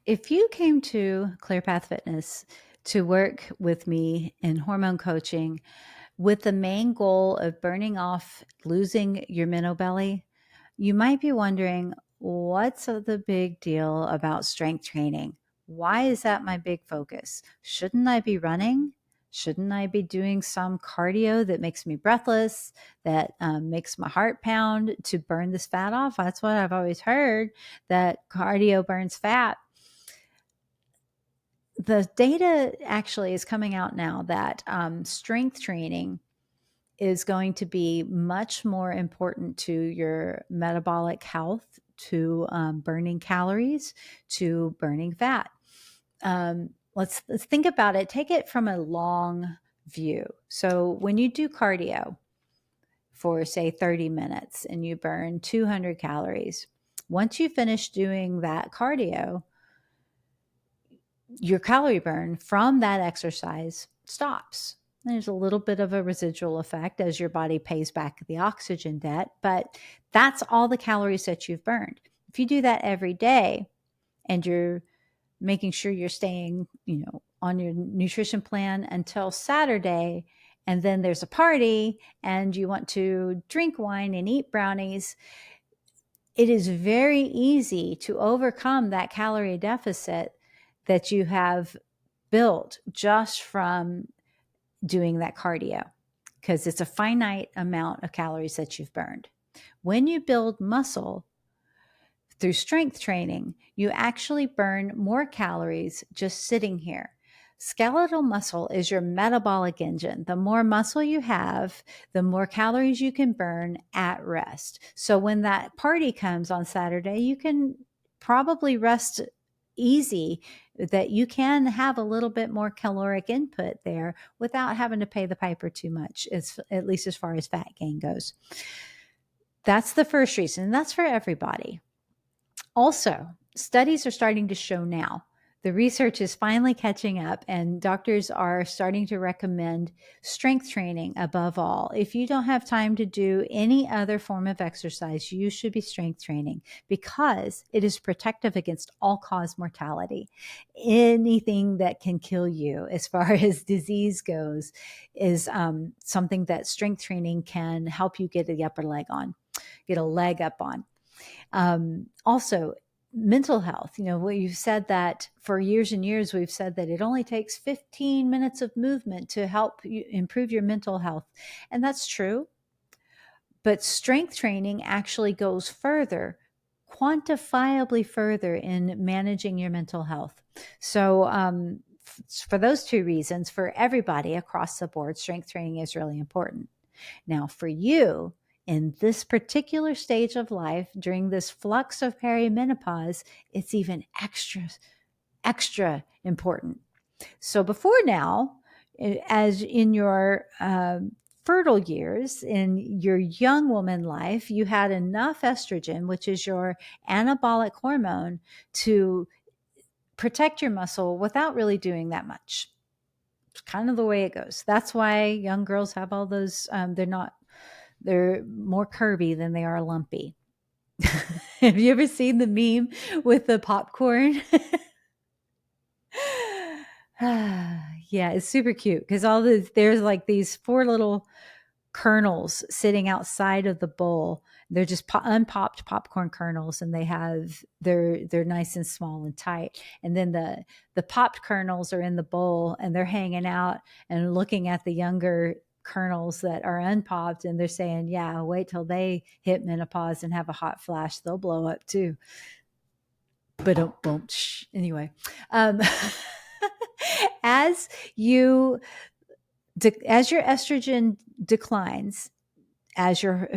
If you came to ClearPath Fitness to work with me in hormone coaching with the main goal of burning off, losing your minnow belly, you might be wondering, what's the big deal about strength training? Why is that my big focus? Shouldn't I be running? Shouldn't I be doing some cardio that makes me breathless, that makes my heart pound to burn this fat off? That's what I've always heard, that cardio burns fat. The data actually is coming out now that strength training is going to be much more important to your metabolic health, to burning calories, to burning fat. Let's think about it. Take it from a long view. So when you do cardio for say 30 minutes and you burn 200 calories, once you finish doing that cardio, your calorie burn from that exercise stops. There's a little bit of a residual effect as your body pays back the oxygen debt, but that's all the calories that you've burned. If you do that every day and you're making sure you're staying, on your nutrition plan until Saturday, and then there's a party and you want to drink wine and eat brownies, it is very easy to overcome that calorie deficit that you have built just from doing that cardio, because it's a finite amount of calories that you've burned. When you build muscle through strength training, you actually burn more calories just sitting here. Skeletal muscle is your metabolic engine. The more muscle you have, the more calories you can burn at rest. So when that party comes on Saturday, you can probably rest easy, that you can have a little bit more caloric input there without having to pay the piper too much, at least as far as fat gain goes. That's the first reason. And that's for everybody. Also, studies are starting to show now, the research is finally catching up, and doctors are starting to recommend strength training above all. If you don't have time to do any other form of exercise, you should be strength training, because it is protective against all-cause mortality. Anything that can kill you as far as disease goes is something that strength training can help you get the upper leg on, get a leg up on. Also, mental health. We've said that for years and years, we've said that it only takes 15 minutes of movement to help you improve your mental health. And that's true. But strength training actually goes further, quantifiably further in managing your mental health. So, for those two reasons, for everybody across the board, strength training is really important. Now, for you, in this particular stage of life, during this flux of perimenopause, it's even extra important. So before now, as in your fertile years, in your young woman life, you had enough estrogen, which is your anabolic hormone, to protect your muscle without really doing that much. It's kind of the way it goes. That's why young girls have all those, they're more curvy than they are lumpy. Have you ever seen the meme with the popcorn? Yeah, it's super cute because there's like these four little kernels sitting outside of the bowl. They're just unpopped popcorn kernels, and they're nice and small and tight. And then the popped kernels are in the bowl, and they're hanging out and looking at the younger kernels that are unpopped, and they're saying, "Yeah, wait till they hit menopause and have a hot flash; they'll blow up too." But don't. Anyway, um, as you as your estrogen declines, as your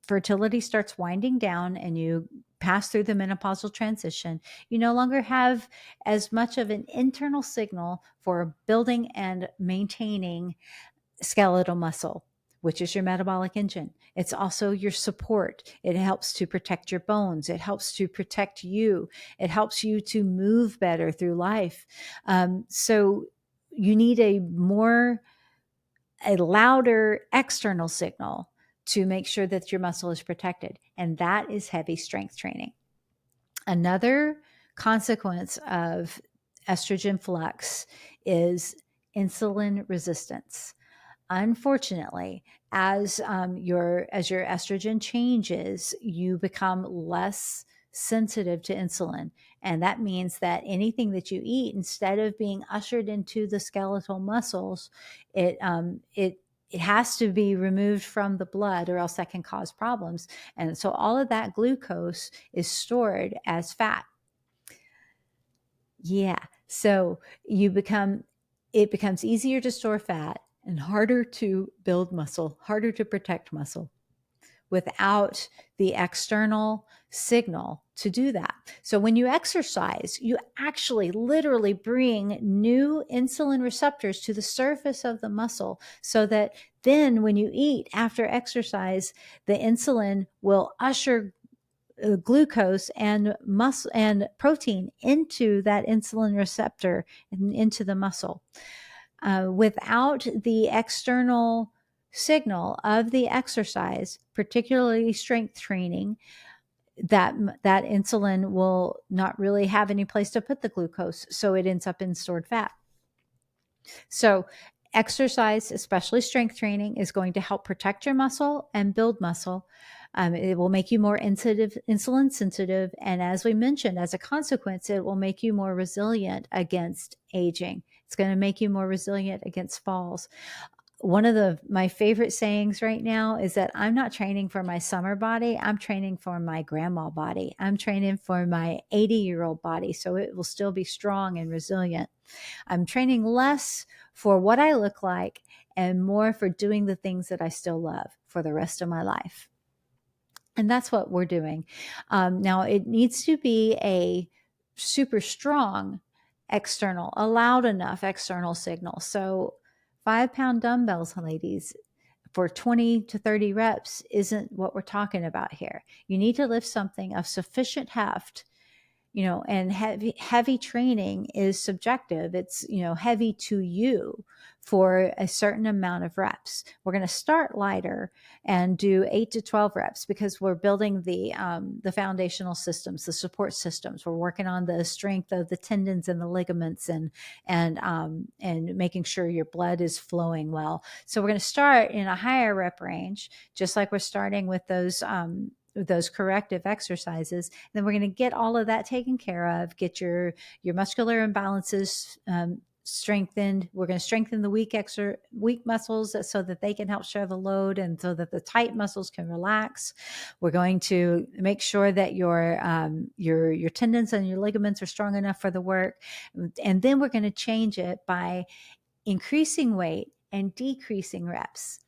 fertility starts winding down and you pass through the menopausal transition, you no longer have as much of an internal signal for building and maintaining skeletal muscle, which is your metabolic engine. It's also your support. It helps to protect your bones. It helps to protect you. It helps you to move better through life. So you need a louder external signal to make sure that your muscle is protected. And that is heavy strength training. Another consequence of estrogen flux is insulin resistance. Unfortunately, as your estrogen changes, you become less sensitive to insulin, and that means that anything that you eat, instead of being ushered into the skeletal muscles, it has to be removed from the blood, or else that can cause problems. And so all of that glucose is stored as fat. Yeah. So it becomes easier to store fat and harder to build muscle, harder to protect muscle without the external signal to do that. So when you exercise, you actually literally bring new insulin receptors to the surface of the muscle, so that then when you eat after exercise, the insulin will usher glucose and muscle and protein into that insulin receptor and into the muscle. Without the external signal of the exercise, particularly strength training, that insulin will not really have any place to put the glucose, so it ends up in stored fat. So exercise, especially strength training, is going to help protect your muscle and build muscle. It will make you more insulin sensitive. And as we mentioned, as a consequence, it will make you more resilient against aging. It's going to make you more resilient against falls. One of my favorite sayings right now is that I'm not training for my summer body. I'm training for my grandma body. I'm training for my 80-year-old body, so it will still be strong and resilient. I'm training less for what I look like and more for doing the things that I still love for the rest of my life. And that's what we're doing. Now, it needs to be a super strong external, a loud enough external signal. So 5-pound dumbbells, ladies, for 20 to 30 reps isn't what we're talking about here. You need to lift something of sufficient heft, and heavy training is subjective. It's, heavy to you for a certain amount of reps. We're going to start lighter and do 8 to 12 reps, because we're building the foundational systems, the support systems. We're working on the strength of the tendons and the ligaments, and making sure your blood is flowing well. So we're going to start in a higher rep range, just like we're starting with those corrective exercises. And then we're going to get all of that taken care of, get your muscular imbalances strengthened. We're going to strengthen the weak muscles so that they can help share the load, and so that the tight muscles can relax. We're going to make sure that your tendons and your ligaments are strong enough for the work. And then we're going to change it by increasing weight and decreasing reps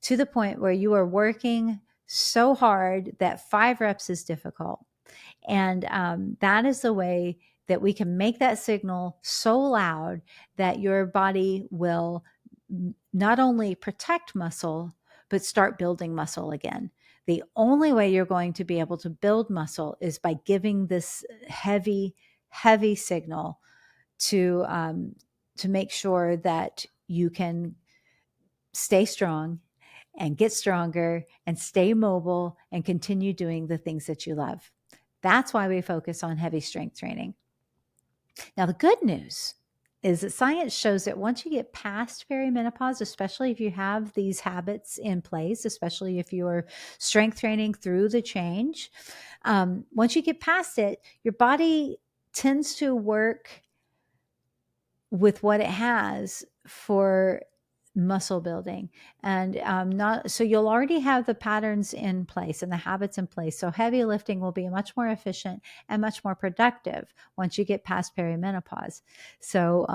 to the point where you are working so hard that 5 reps is difficult. And that is the way that we can make that signal so loud that your body will not only protect muscle, but start building muscle again. The only way you're going to be able to build muscle is by giving this heavy, heavy signal to make sure that you can stay strong and get stronger and stay mobile and continue doing the things that you love. That's why we focus on heavy strength training. Now, the good news is that science shows that once you get past perimenopause, especially if you have these habits in place, especially if you're strength training through the change, once you get past it, your body tends to work with what it has for muscle building, and so you'll already have the patterns in place and the habits in place. So heavy lifting will be much more efficient and much more productive once you get past perimenopause. So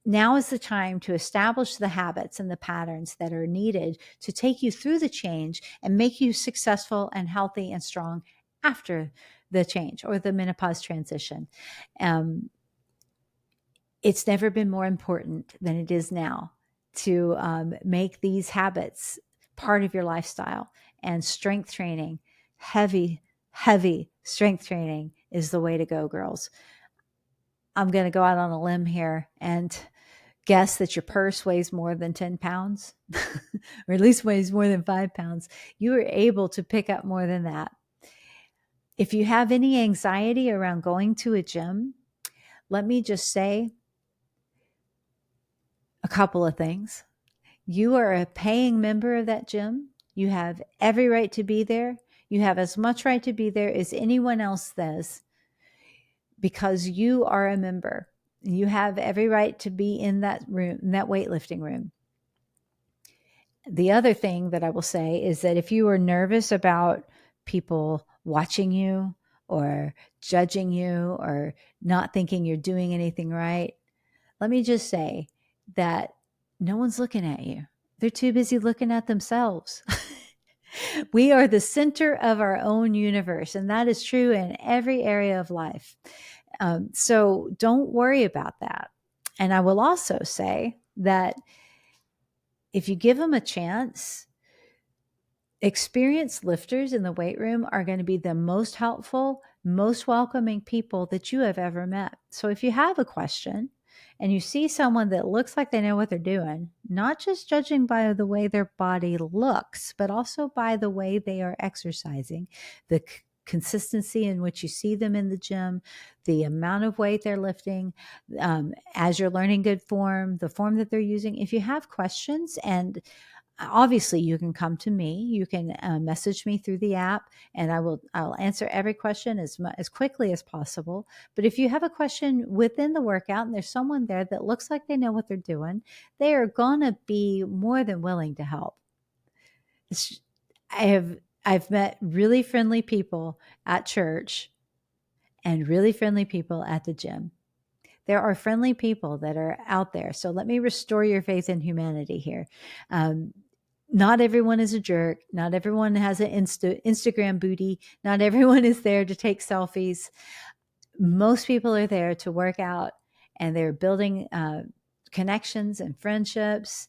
now is the time to establish the habits and the patterns that are needed to take you through the change and make you successful and healthy and strong after the change or the menopause transition. It's never been more important than it is now to make these habits part of your lifestyle. And strength training, heavy, heavy strength training is the way to go, girls. I'm going to go out on a limb here and guess that your purse weighs more than 10 pounds, or at least weighs more than 5 pounds. You are able to pick up more than that. If you have any anxiety around going to a gym, let me just say a couple of things. You are a paying member of that gym. You have every right to be there. You have as much right to be there as anyone else does because you are a member. You have every right to be in that room, in that weightlifting room. The other thing that I will say is that if you are nervous about people watching you or judging you or not thinking you're doing anything right, let me just say that no one's looking at you. They're too busy looking at themselves. We are the center of our own universe, and that is true in every area of life. So don't worry about that. And I will also say that if you give them a chance, experienced lifters in the weight room are going to be the most helpful, most welcoming people that you have ever met. So if you have a question and you see someone that looks like they know what they're doing, not just judging by the way their body looks, but also by the way they are exercising, the consistency in which you see them in the gym, the amount of weight they're lifting, as you're learning good form, the form that they're using. If you have questions, and obviously you can come to me, you can message me through the app, and I'll answer every question as quickly as possible. But if you have a question within the workout and there's someone there that looks like they know what they're doing, they are gonna be more than willing to help. I've met really friendly people at church and really friendly people at the gym. There are friendly people that are out there. So let me restore your faith in humanity here. Not everyone is a jerk. Not everyone has an Instagram booty. Not everyone is there to take selfies. Most people are there to work out, and they're building connections and friendships,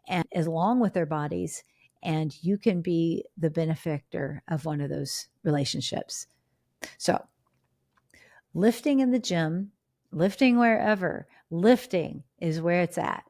and along with their bodies. And you can be the benefactor of one of those relationships. So, lifting in the gym, lifting wherever, lifting is where it's at.